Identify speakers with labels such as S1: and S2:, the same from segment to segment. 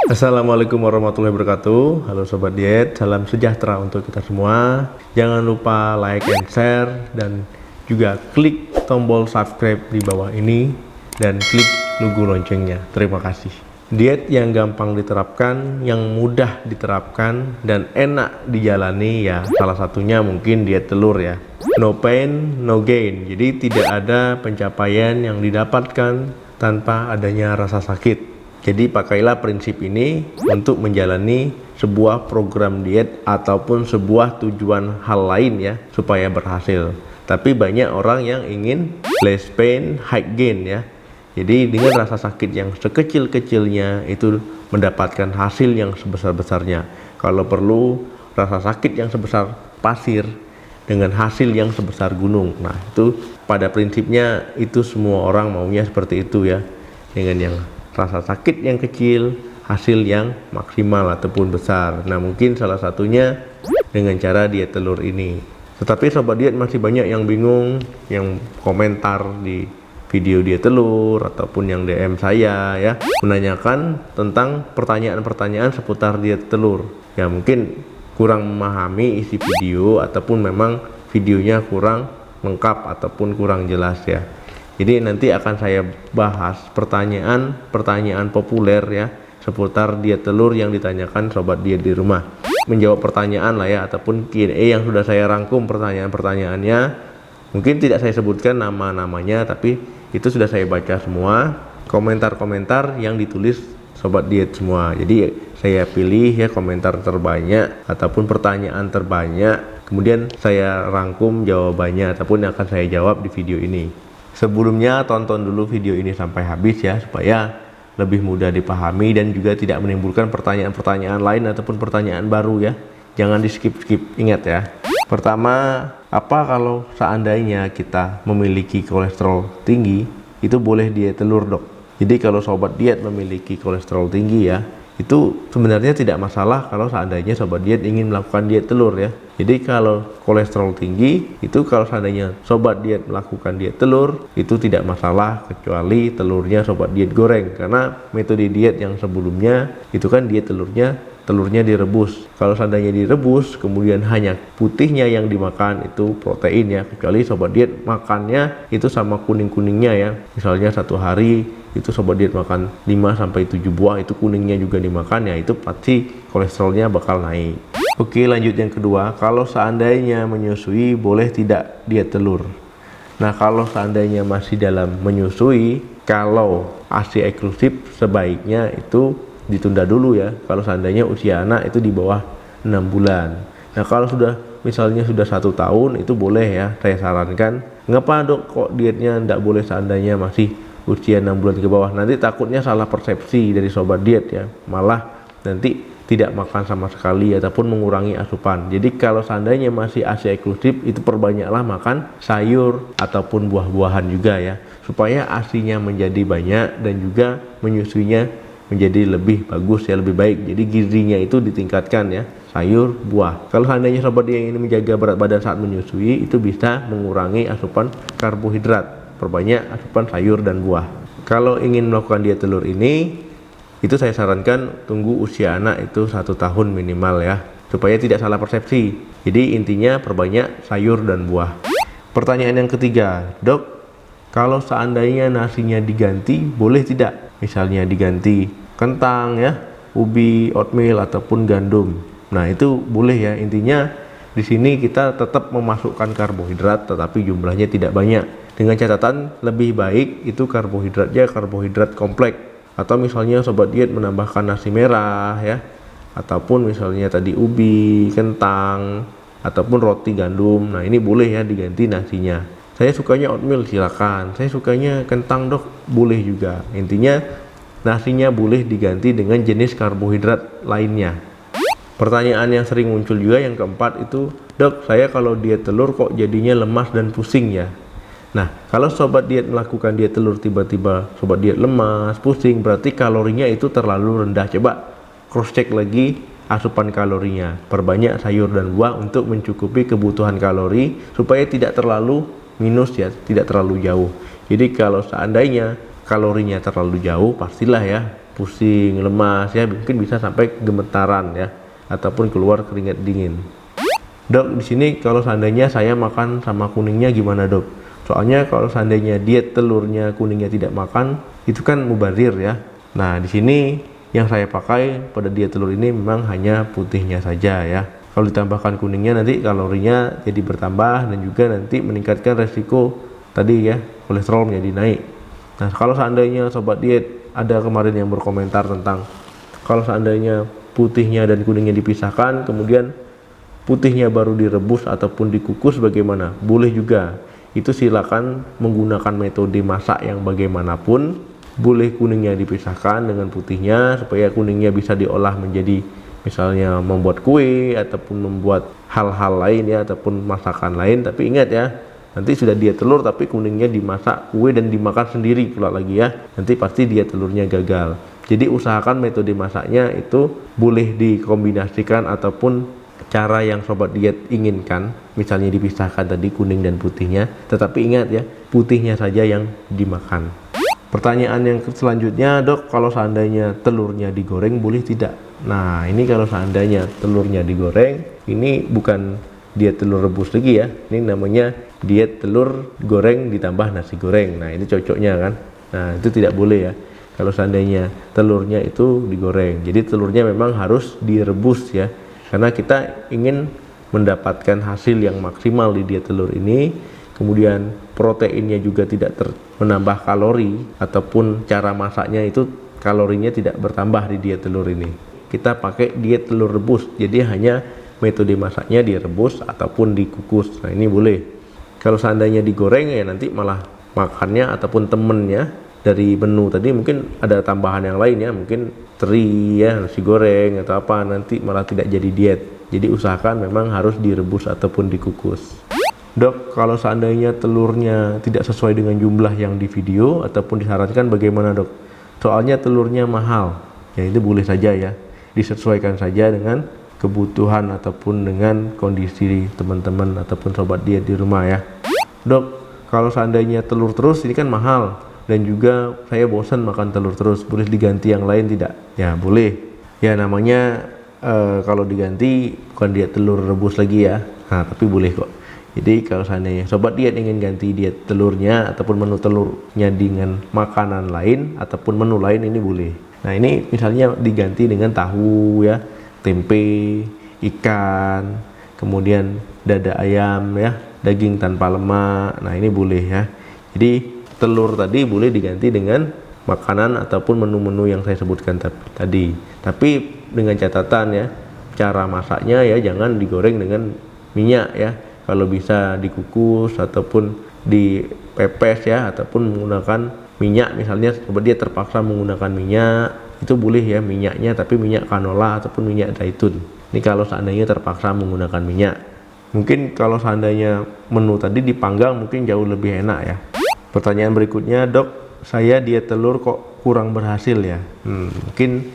S1: Assalamualaikum warahmatullahi wabarakatuh. Halo Sobat Diet, salam sejahtera untuk kita semua. Jangan lupa like and share dan juga klik tombol subscribe di bawah ini dan klik logo loncengnya. Terima kasih. Diet yang gampang diterapkan, yang mudah diterapkan dan enak dijalani ya salah satunya mungkin diet telur ya. No pain, no gain. Jadi tidak ada pencapaian yang didapatkan tanpa adanya rasa sakit. Jadi pakailah prinsip ini untuk menjalani sebuah program diet ataupun sebuah tujuan hal lain ya supaya berhasil. Tapi banyak orang yang ingin less pain, high gain ya. Jadi dengan rasa sakit yang sekecil-kecilnya itu mendapatkan hasil yang sebesar-besarnya. Kalau perlu rasa sakit yang sebesar pasir dengan hasil yang sebesar gunung. Nah, itu pada prinsipnya itu semua orang maunya seperti itu ya. Dengan yang rasa sakit yang kecil, hasil yang maksimal ataupun besar. Nah, mungkin salah satunya dengan cara diet telur ini. Tetapi Sobat Diet masih banyak yang bingung, yang komentar di video diet telur ataupun yang DM saya ya, menanyakan tentang pertanyaan-pertanyaan seputar diet telur. Ya, mungkin kurang memahami isi video ataupun memang videonya kurang lengkap ataupun kurang jelas ya. Jadi nanti akan saya bahas pertanyaan-pertanyaan populer ya seputar diet telur yang ditanyakan Sobat Diet di rumah. Menjawab pertanyaan lah ya ataupun Q&A yang sudah saya rangkum pertanyaan-pertanyaannya. Mungkin tidak saya sebutkan nama-namanya tapi itu sudah saya baca semua komentar-komentar yang ditulis Sobat Diet semua. Jadi saya pilih ya komentar terbanyak ataupun pertanyaan terbanyak. Kemudian saya rangkum jawabannya ataupun yang akan saya jawab di video ini. Sebelumnya tonton dulu video ini sampai habis ya supaya lebih mudah dipahami dan juga tidak menimbulkan pertanyaan-pertanyaan lain ataupun pertanyaan baru ya. Jangan di skip-skip, ingat ya. Pertama, apa kalau seandainya kita memiliki kolesterol tinggi, itu boleh diet telur dok. Jadi kalau Sobat Diet memiliki kolesterol tinggi ya, itu sebenarnya tidak masalah kalau seandainya Sobat Diet ingin melakukan diet telur ya. Jadi kalau kolesterol tinggi itu kalau seandainya Sobat Diet melakukan diet telur itu tidak masalah kecuali telurnya Sobat Diet goreng, karena metode diet yang sebelumnya itu kan diet telurnya direbus. Kalau seandainya direbus kemudian hanya putihnya yang dimakan itu protein ya, kecuali Sobat Diet makannya itu sama kuning-kuningnya ya. Misalnya satu hari itu Sobat Diet makan 5-7 buah itu kuningnya juga dimakan ya, itu pasti kolesterolnya bakal naik. Oke, lanjut yang kedua, kalau seandainya menyusui boleh tidak diet telur? Nah, kalau seandainya masih dalam menyusui, kalau ASI eksklusif sebaiknya itu ditunda dulu ya. Kalau seandainya usia anak itu di bawah 6 bulan. Nah, kalau sudah misalnya sudah 1 tahun itu boleh ya, saya sarankan. Ngapa dok kok dietnya tidak boleh seandainya masih usia 6 bulan ke bawah? Nanti takutnya salah persepsi dari Sobat Diet ya, malah nanti tidak makan sama sekali ataupun mengurangi asupan. Jadi kalau seandainya masih ASI eksklusif itu perbanyaklah makan sayur ataupun buah-buahan juga ya, supaya ASI-nya menjadi banyak dan juga menyusuinya menjadi lebih bagus ya, lebih baik. Jadi gizinya itu ditingkatkan ya, sayur, buah. Kalau seandainya Sobat yang ingin menjaga berat badan saat menyusui itu bisa mengurangi asupan karbohidrat, perbanyak asupan sayur dan buah. Kalau ingin melakukan diet telur ini itu saya sarankan tunggu usia anak itu 1 tahun minimal ya, supaya tidak salah persepsi. Jadi intinya perbanyak sayur dan buah. Pertanyaan yang ketiga, dok, kalau seandainya nasinya diganti boleh tidak? Misalnya diganti kentang ya, ubi, oatmeal ataupun gandum. Nah, itu boleh ya. Intinya di sini kita tetap memasukkan karbohidrat tetapi jumlahnya tidak banyak. Dengan catatan lebih baik itu karbohidratnya karbohidrat kompleks. Atau misalnya Sobat Diet menambahkan nasi merah ya, ataupun misalnya tadi ubi, kentang, ataupun roti gandum. Nah, ini boleh ya diganti nasinya. Saya sukanya oatmeal, silakan. Saya sukanya kentang dok, boleh juga. Intinya nasinya boleh diganti dengan jenis karbohidrat lainnya. Pertanyaan yang sering muncul juga yang keempat itu, dok, saya kalau diet telur kok jadinya lemas dan pusing ya? Nah, kalau Sobat Diet melakukan diet telur tiba-tiba Sobat Diet lemas, pusing, berarti kalorinya itu terlalu rendah. Coba cross check lagi asupan kalorinya. Perbanyak sayur dan buah untuk mencukupi kebutuhan kalori supaya tidak terlalu minus ya, tidak terlalu jauh. Jadi kalau seandainya kalorinya terlalu jauh, pastilah ya pusing, lemas ya, mungkin bisa sampai gemetaran ya, ataupun keluar keringat dingin. Dok, di sini kalau seandainya saya makan sama kuningnya gimana dok? Soalnya kalau seandainya diet telurnya kuningnya tidak makan, itu kan mubazir ya. Nah, di sini yang saya pakai pada diet telur ini memang hanya putihnya saja ya. Kalau ditambahkan kuningnya nanti kalorinya jadi bertambah dan juga nanti meningkatkan resiko tadi ya, kolesterol menjadi naik. Nah, kalau seandainya sobat diet ada kemarin yang berkomentar tentang kalau seandainya putihnya dan kuningnya dipisahkan, kemudian putihnya baru direbus ataupun dikukus bagaimana? Boleh juga. Itu silakan menggunakan metode masak yang bagaimanapun. Boleh kuningnya dipisahkan dengan putihnya supaya kuningnya bisa diolah menjadi misalnya membuat kue ataupun membuat hal-hal lain ya, ataupun masakan lain. Tapi ingat ya, nanti sudah diet telur tapi kuningnya dimasak kue dan dimakan sendiri pula lagi ya, nanti pasti diet telurnya gagal. Jadi usahakan metode masaknya itu boleh dikombinasikan ataupun cara yang sobat diet inginkan, misalnya dipisahkan tadi kuning dan putihnya, tetapi ingat ya, putihnya saja yang dimakan. Pertanyaan yang selanjutnya, dok, kalau seandainya telurnya digoreng boleh tidak? Nah, ini kalau seandainya telurnya digoreng, ini bukan diet telur rebus lagi ya, ini namanya diet telur goreng ditambah nasi goreng. Nah, ini cocoknya kan. Nah, itu tidak boleh ya kalau seandainya telurnya itu digoreng. Jadi telurnya memang harus direbus ya, karena kita ingin mendapatkan hasil yang maksimal di diet telur ini. Kemudian proteinnya juga tidak menambah kalori, ataupun cara masaknya itu kalorinya tidak bertambah di diet telur ini. Kita pakai diet telur rebus, jadi hanya metode masaknya direbus ataupun dikukus. Nah, ini boleh. Kalau seandainya digoreng ya nanti malah makannya ataupun temennya dari menu tadi mungkin ada tambahan yang lain ya, mungkin teri ya, nasi goreng atau apa, nanti malah tidak jadi diet. Jadi usahakan memang harus direbus ataupun dikukus. Dok, kalau seandainya telurnya tidak sesuai dengan jumlah yang di video ataupun disarankan bagaimana dok? Soalnya telurnya mahal. Ya itu boleh saja ya, disesuaikan saja dengan kebutuhan ataupun dengan kondisi teman-teman ataupun sobat diet di rumah ya. Dok, kalau seandainya telur terus ini kan mahal, dan juga saya bosan makan telur terus, boleh diganti yang lain tidak? Ya boleh ya, namanya kalau diganti bukan diet telur rebus lagi ya, nah tapi boleh kok. Jadi kalau seandainya sobat diet ingin ganti diet telurnya ataupun menu telurnya dengan makanan lain ataupun menu lain, ini boleh. Nah, ini misalnya diganti dengan tahu ya, tempe, ikan, kemudian dada ayam ya, daging tanpa lemak. Nah, ini boleh ya. Jadi telur tadi boleh diganti dengan makanan ataupun menu-menu yang saya sebutkan tadi. Tapi dengan catatan ya, cara masaknya ya jangan digoreng dengan minyak ya. Kalau bisa dikukus ataupun dipepes ya, ataupun menggunakan minyak, misalnya coba dia terpaksa menggunakan minyak, itu boleh ya minyaknya, tapi minyak canola ataupun minyak zaitun. Ini kalau seandainya terpaksa menggunakan minyak. Mungkin kalau seandainya menu tadi dipanggang mungkin jauh lebih enak ya. Pertanyaan berikutnya, dok, saya diet telur kok kurang berhasil ya. Mungkin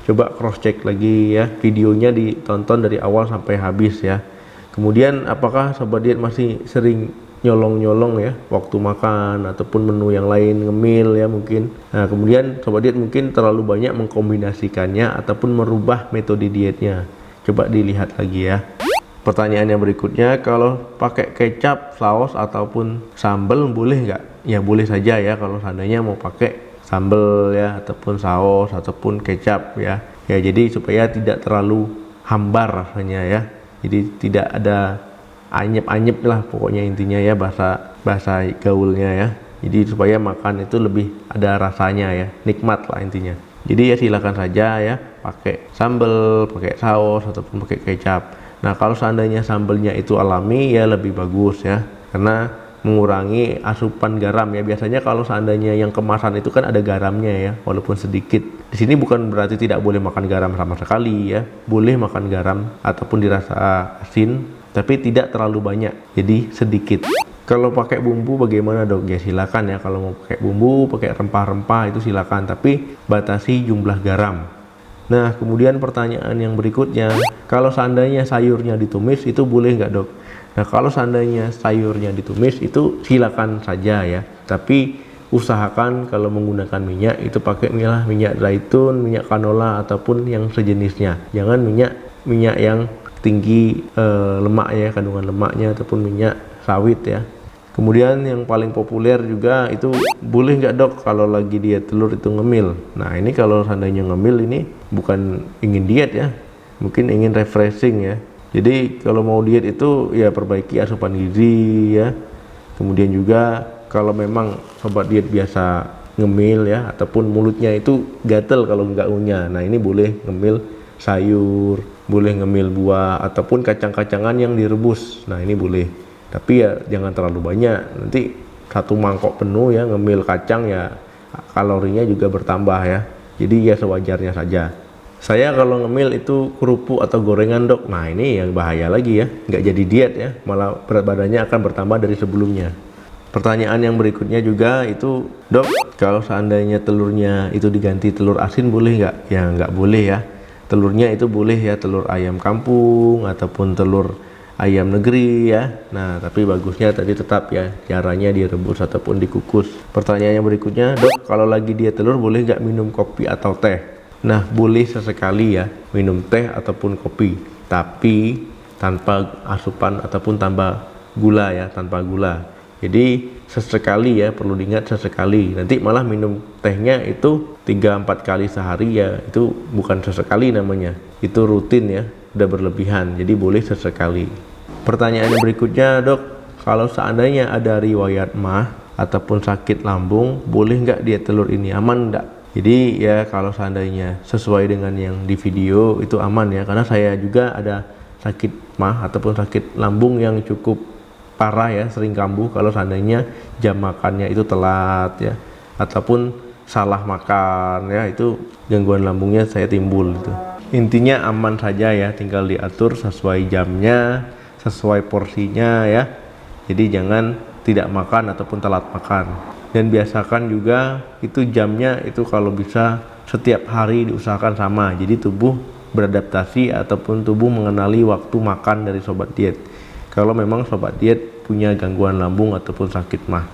S1: coba cross check lagi ya, videonya ditonton dari awal sampai habis ya. Kemudian apakah sobat diet masih sering nyolong-nyolong ya waktu makan ataupun menu yang lain, ngemil ya mungkin. Nah, kemudian sobat diet mungkin terlalu banyak mengkombinasikannya ataupun merubah metode dietnya. Coba dilihat lagi ya. Pertanyaan yang berikutnya, kalau pakai kecap, saus ataupun sambal boleh nggak? Ya boleh saja ya kalau seandainya mau pakai sambal ya ataupun saus ataupun kecap ya. Ya jadi supaya tidak terlalu hambar rasanya ya. Jadi tidak ada anyep-anyep lah pokoknya intinya ya, bahasa gaulnya ya. Jadi supaya makan itu lebih ada rasanya ya, nikmat lah intinya. Jadi ya silakan saja ya pakai sambal, pakai saus ataupun pakai kecap. Nah, kalau seandainya sambalnya itu alami ya lebih bagus ya, karena mengurangi asupan garam ya. Biasanya kalau seandainya yang kemasan itu kan ada garamnya ya, walaupun sedikit. Di sini bukan berarti tidak boleh makan garam sama sekali ya. Boleh makan garam ataupun dirasa asin, tapi tidak terlalu banyak. Jadi sedikit. Kalau pakai bumbu bagaimana dok? Ya silakan ya, kalau mau pakai bumbu, pakai rempah-rempah itu silakan, tapi batasi jumlah garam. Nah, kemudian pertanyaan yang berikutnya, kalau seandainya sayurnya ditumis itu boleh nggak dok? Nah, kalau seandainya sayurnya ditumis itu silakan saja ya, tapi usahakan kalau menggunakan minyak itu pakai minyak zaitun, minyak canola ataupun yang sejenisnya. Jangan minyak yang tinggi lemaknya, kandungan lemaknya, ataupun minyak sawit ya. Kemudian yang paling populer juga itu, boleh nggak dok kalau lagi diet telur itu ngemil? Nah ini kalau seandainya ngemil ini bukan ingin diet ya, mungkin ingin refreshing ya. Jadi kalau mau diet itu ya perbaiki asupan gizi ya. Kemudian juga kalau memang sobat diet biasa ngemil ya, ataupun mulutnya itu gatel kalau nggak ngunyah, nah ini boleh ngemil sayur, boleh ngemil buah ataupun kacang-kacangan yang direbus. Nah ini boleh, tapi ya jangan terlalu banyak, nanti satu mangkok penuh ya ngemil kacang ya kalorinya juga bertambah ya. Jadi ya sewajarnya saja. Saya kalau ngemil itu kerupuk atau gorengan dok, nah ini yang bahaya lagi ya, nggak jadi diet ya, malah berat badannya akan bertambah dari sebelumnya. Pertanyaan yang berikutnya juga itu, dok kalau seandainya telurnya itu diganti telur asin boleh nggak? Ya nggak boleh ya. Telurnya itu boleh ya telur ayam kampung ataupun telur ayam negeri ya. Nah tapi bagusnya tadi tetap ya caranya direbus ataupun dikukus. Pertanyaan yang berikutnya, dok kalau lagi diet telur boleh nggak minum kopi atau teh? Nah boleh sesekali ya minum teh ataupun kopi, tapi tanpa asupan ataupun tanpa gula ya, tanpa gula. Jadi sesekali ya, perlu diingat sesekali. Nanti malah minum tehnya itu 3-4 kali sehari ya, itu bukan sesekali namanya, itu rutin ya, udah berlebihan. Jadi boleh sesekali. Pertanyaan yang berikutnya, dok kalau seandainya ada riwayat MAH ataupun sakit lambung, boleh nggak diet telur ini, aman nggak? Jadi ya kalau seandainya sesuai dengan yang di video itu aman ya, karena saya juga ada sakit MAH ataupun sakit lambung yang cukup parah ya, sering kambuh kalau seandainya jam makannya itu telat ya, ataupun salah makan ya, itu gangguan lambungnya saya timbul itu. Intinya aman saja ya, tinggal diatur sesuai jamnya, sesuai porsinya ya. Jadi jangan tidak makan ataupun telat makan. Dan biasakan juga itu jamnya itu kalau bisa setiap hari diusahakan sama. Jadi tubuh beradaptasi ataupun tubuh mengenali waktu makan dari sobat diet. Kalau memang sobat diet punya gangguan lambung ataupun sakit MAH.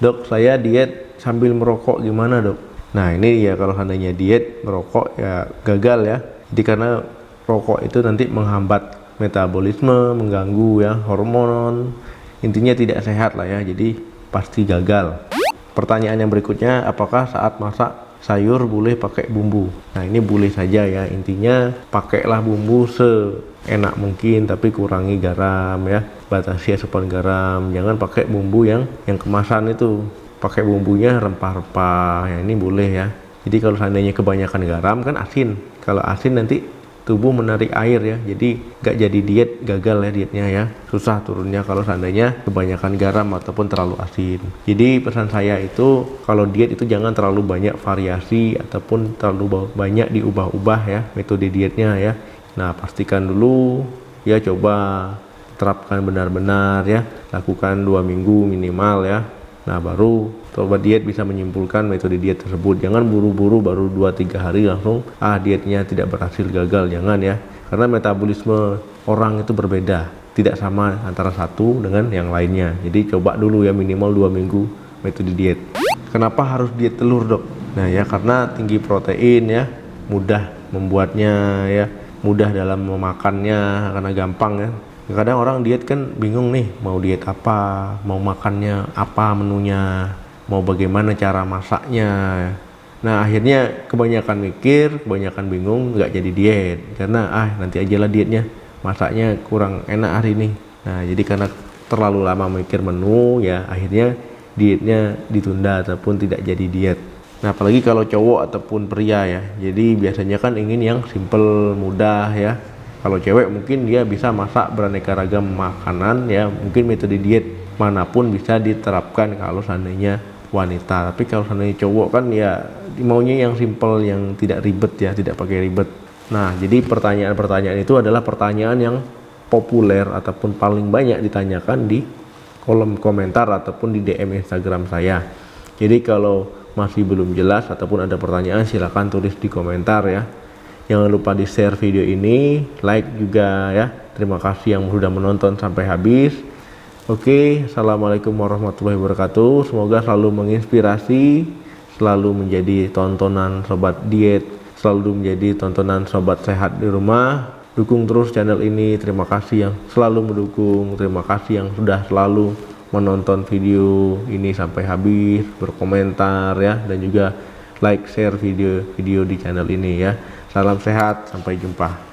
S1: Dok saya diet sambil merokok gimana dok? Nah ini ya kalau seandainya diet merokok ya gagal ya. Jadi karena rokok itu nanti menghambat metabolisme, mengganggu ya hormon, intinya tidak sehat lah ya, jadi pasti gagal. Pertanyaan yang berikutnya, apakah saat masak sayur boleh pakai bumbu? Nah ini boleh saja ya, intinya pakailah bumbu seenak mungkin, tapi kurangi garam ya, batasi asupan garam. Jangan pakai bumbu yang kemasan itu, pakai bumbunya rempah-rempah ya, ini boleh ya. Jadi kalau seandainya kebanyakan garam kan asin, kalau asin nanti tubuh menarik air ya, jadi nggak jadi diet, gagal ya dietnya ya, susah turunnya kalau seandainya kebanyakan garam ataupun terlalu asin. Jadi pesan saya itu kalau diet itu jangan terlalu banyak variasi ataupun terlalu banyak diubah-ubah ya metode dietnya ya. Nah pastikan dulu ya, coba terapkan benar-benar ya, lakukan 2 minggu minimal ya. Nah baru sobat diet bisa menyimpulkan metode diet tersebut. Jangan buru-buru baru 2-3 hari langsung dietnya tidak berhasil, gagal, jangan ya. Karena metabolisme orang itu berbeda, tidak sama antara satu dengan yang lainnya. Jadi coba dulu ya minimal 2 minggu metode diet. Kenapa harus diet telur dok? Nah ya karena tinggi protein ya, mudah membuatnya ya, mudah dalam memakannya karena gampang ya. Kadang orang diet kan bingung nih, mau diet apa, mau makannya apa menunya, mau bagaimana cara masaknya. Nah akhirnya kebanyakan mikir, kebanyakan bingung, nggak jadi diet karena nanti aja lah dietnya, masaknya kurang enak hari ini. Nah jadi karena terlalu lama mikir menu ya, akhirnya dietnya ditunda ataupun tidak jadi diet. Nah apalagi kalau cowok ataupun pria ya, jadi biasanya kan ingin yang simple, mudah ya. Kalau cewek mungkin dia bisa masak beraneka ragam makanan ya, mungkin metode diet manapun bisa diterapkan kalau seandainya wanita. Tapi kalau seandainya cowok kan ya maunya yang simple, yang tidak ribet ya, tidak pakai ribet. Nah jadi pertanyaan-pertanyaan itu adalah pertanyaan yang populer ataupun paling banyak ditanyakan di kolom komentar ataupun di DM Instagram saya. Jadi kalau masih belum jelas ataupun ada pertanyaan, silahkan tulis di komentar ya. Jangan lupa di share video ini, like juga ya. Terima kasih yang sudah menonton sampai habis. Oke, assalamualaikum warahmatullahi wabarakatuh. Semoga selalu menginspirasi, selalu menjadi tontonan sobat diet, selalu menjadi tontonan sobat sehat di rumah. Dukung terus channel ini. Terima kasih yang selalu mendukung, terima kasih yang sudah selalu menonton video ini sampai habis, berkomentar ya, dan juga like, share video di channel ini ya. Salam sehat, sampai jumpa.